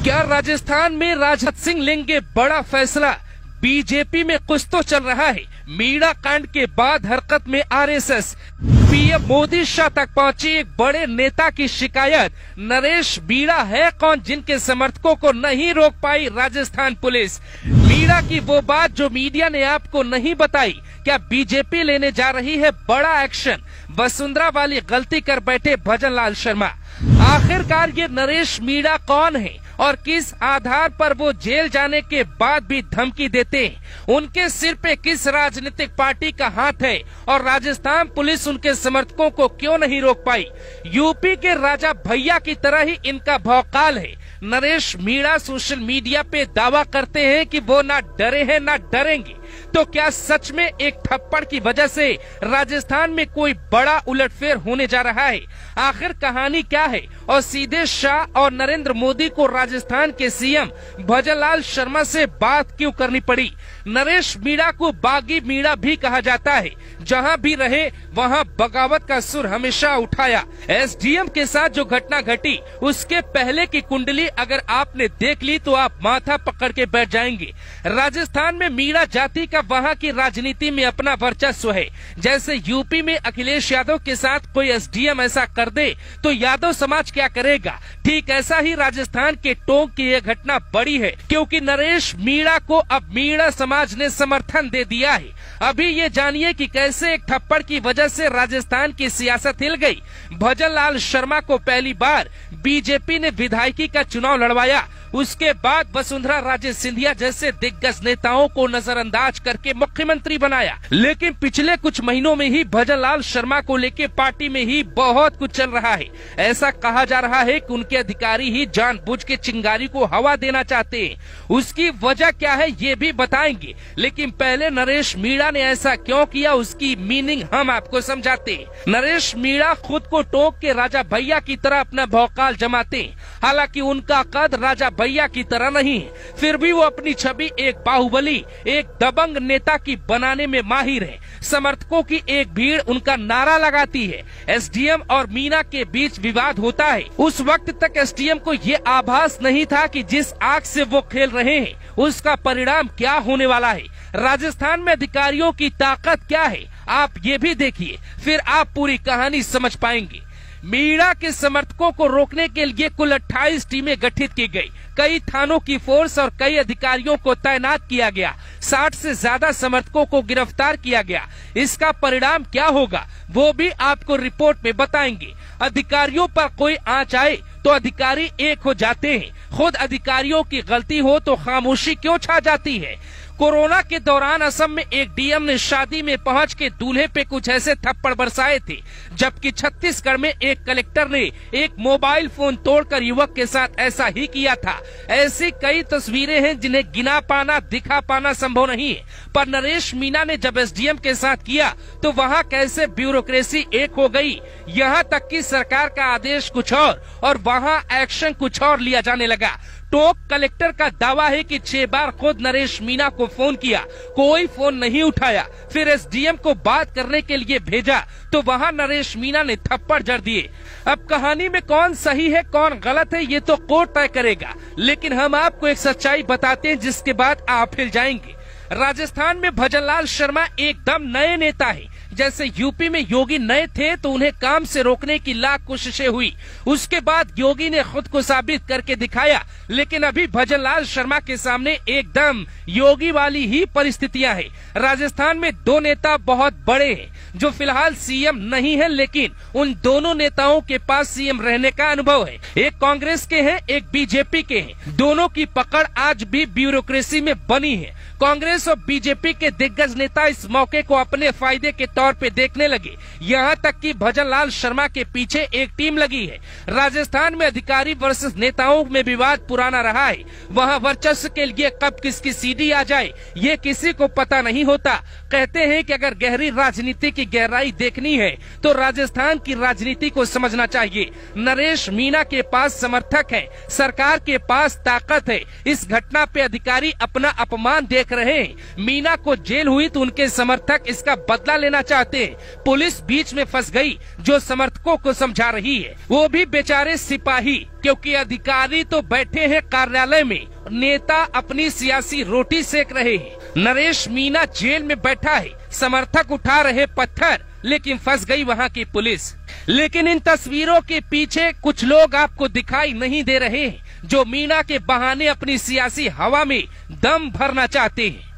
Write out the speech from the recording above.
क्या राजस्थान में राजनाथ सिंह लेंगे बड़ा फैसला? बीजेपी में कुछ तो चल रहा है। मीणा कांड के बाद हरकत में आरएसएस। पीएम मोदी शाह तक पहुंची एक बड़े नेता की शिकायत। नरेश मीणा है कौन जिनके समर्थकों को नहीं रोक पाई राजस्थान पुलिस? मीणा की वो बात जो मीडिया ने आपको नहीं बताई। क्या बीजेपी लेने जा रही है बड़ा एक्शन? वसुंधरा वाली गलती कर बैठे भजनलाल शर्मा। आखिरकार ये नरेश मीणा कौन है और किस आधार पर वो जेल जाने के बाद भी धमकी देते हैं? उनके सिर पे किस राजनीतिक पार्टी का हाथ है और राजस्थान पुलिस उनके समर्थकों को क्यों नहीं रोक पाई? यूपी के राजा भैया की तरह ही इनका भौकाल है। नरेश मीणा सोशल मीडिया पे दावा करते हैं कि वो ना डरे हैं ना डरेंगे। तो क्या सच में एक थप्पड़ की वजह से राजस्थान में कोई बड़ा उलटफेर होने जा रहा है? आखिर कहानी क्या है और सीधे शाह और नरेंद्र मोदी को राजस्थान के सीएम भजनलाल शर्मा से बात क्यों करनी पड़ी? नरेश मीणा को बागी मीणा भी कहा जाता है। जहां भी रहे वहां बगावत का सुर हमेशा उठाया। एसडीएम के साथ जो घटना घटी उसके पहले की कुंडली अगर आपने देख ली तो आप माथा पकड़ के बैठ जाएंगे। राजस्थान में मीणा जाति का वहां की राजनीति में अपना वर्चस्व है। जैसे यूपी में अखिलेश यादव के साथ कोई एसडीएम ऐसा कर दे तो यादव समाज क्या करेगा? ठीक ऐसा ही राजस्थान के टोंक की यह घटना बड़ी है क्योंकि नरेश मीणा को अब मीणा समाज ने समर्थन दे दिया है। अभी ये जानिए कि कैसे एक थप्पड़ की वजह से राजस्थान की सियासत हिल गई। भजनलाल शर्मा को पहली बार बीजेपी ने विधायकी का चुनाव लड़वाया। उसके बाद वसुंधरा राजे सिंधिया जैसे दिग्गज नेताओं को नजरअंदाज करके मुख्यमंत्री बनाया। लेकिन पिछले कुछ महीनों में ही भजनलाल शर्मा को लेकर पार्टी में ही बहुत कुछ चल रहा है। ऐसा कहा जा रहा है कि उनके अधिकारी ही जानबूझ के चिंगारी को हवा देना चाहते हैं। उसकी वजह क्या है ये भी बताएंगे, लेकिन पहले नरेश मीणा ने ऐसा क्यों किया उसकी मीनिंग हम आपको समझाते हैं। नरेश मीणा खुद को टोंक के राजा भैया की तरह अपना भौकाल जमाते हैं। हालांकि उनका कद राजा भैया की तरह नहीं है, फिर भी वो अपनी छवि एक बाहुबली, एक दबंग नेता की बनाने में माहिर है। समर्थकों की एक भीड़ उनका नारा लगाती है। एसडीएम और मीणा के बीच विवाद होता है। उस वक्त तक एसडीएम को ये आभास नहीं था कि जिस आग से वो खेल रहे हैं उसका परिणाम क्या होने वाला है। राजस्थान में अधिकारियों की ताकत क्या है आप ये भी देखिए, फिर आप पूरी कहानी समझ पाएंगे। मीणा के समर्थकों को रोकने के लिए कुल 28 टीमें गठित की गई। कई थानों की फोर्स और कई अधिकारियों को तैनात किया गया। 60 से ज्यादा समर्थकों को गिरफ्तार किया गया। इसका परिणाम क्या होगा वो भी आपको रिपोर्ट में बताएंगे। अधिकारियों पर कोई आंच आए तो अधिकारी एक हो जाते हैं। खुद अधिकारियों की गलती हो तो खामोशी क्यों छा जाती है? कोरोना के दौरान असम में एक डीएम ने शादी में पहुंच के दूल्हे पे कुछ ऐसे थप्पड़ बरसाए थे, जबकि छत्तीसगढ़ में एक कलेक्टर ने एक मोबाइल फोन तोड़कर युवक के साथ ऐसा ही किया था। ऐसी कई तस्वीरें हैं जिन्हें गिना पाना दिखा पाना संभव नहीं है। पर नरेश मीणा ने जब एसडीएम के साथ किया तो वहाँ कैसे ब्यूरोक्रेसी एक हो गई। यहाँ तक कि सरकार का आदेश कुछ और वहाँ एक्शन कुछ और लिया जाने लगा। टोंक कलेक्टर का दावा है कि 6 बार खुद नरेश मीणा को फोन किया, कोई फोन नहीं उठाया। फिर एसडीएम को बात करने के लिए भेजा तो वहां नरेश मीणा ने थप्पड़ जड़ दिए। अब कहानी में कौन सही है कौन गलत है ये तो कोर्ट तय करेगा, लेकिन हम आपको एक सच्चाई बताते हैं जिसके बाद आप हिल जाएंगे। राजस्थान में भजनलाल शर्मा एकदम नए नेता है। जैसे यूपी में योगी नए थे तो उन्हें काम से रोकने की लाख कोशिशें हुई, उसके बाद योगी ने खुद को साबित करके दिखाया। लेकिन अभी भजनलाल शर्मा के सामने एकदम योगी वाली ही परिस्थितियां हैं। राजस्थान में 2 नेता बहुत बड़े हैं जो फिलहाल सीएम नहीं है, लेकिन उन दोनों नेताओं के पास सीएम रहने का अनुभव है। एक कांग्रेस के हैं, एक बीजेपी के हैं। दोनों की पकड़ आज भी ब्यूरोक्रेसी में बनी है। कांग्रेस और बीजेपी के दिग्गज नेता इस मौके को अपने फायदे के तौर पे देखने लगे। यहाँ तक कि भजनलाल शर्मा के पीछे एक टीम लगी है। राजस्थान में अधिकारी वर्सेस नेताओं में विवाद पुराना रहा है। वहाँ वर्चस्व के लिए कब किसकी सीडी आ जाए ये किसी को पता नहीं होता। कहते हैं कि अगर गहरी राजनीति की गहराई देखनी है तो राजस्थान की राजनीति को समझना चाहिए। नरेश मीणा के पास समर्थक है, सरकार के पास ताकत है। इस घटना पे अधिकारी अपना अपमान देख रहे हैं। मीणा को जेल हुई तो उनके समर्थक इसका बदला लेना चाहते हैं। पुलिस बीच में फंस गई, जो समर्थकों को समझा रही है, वो भी बेचारे सिपाही, क्योंकि अधिकारी तो बैठे हैं कार्यालय में, नेता अपनी सियासी रोटी सेक रहे हैं। नरेश मीणा जेल में बैठा है, समर्थक उठा रहे पत्थर, लेकिन फंस गई वहाँ की पुलिस। लेकिन इन तस्वीरों के पीछे कुछ लोग आपको दिखाई नहीं दे रहे हैं, जो मीणा के बहाने अपनी सियासी हवा में दम भरना चाहते हैं।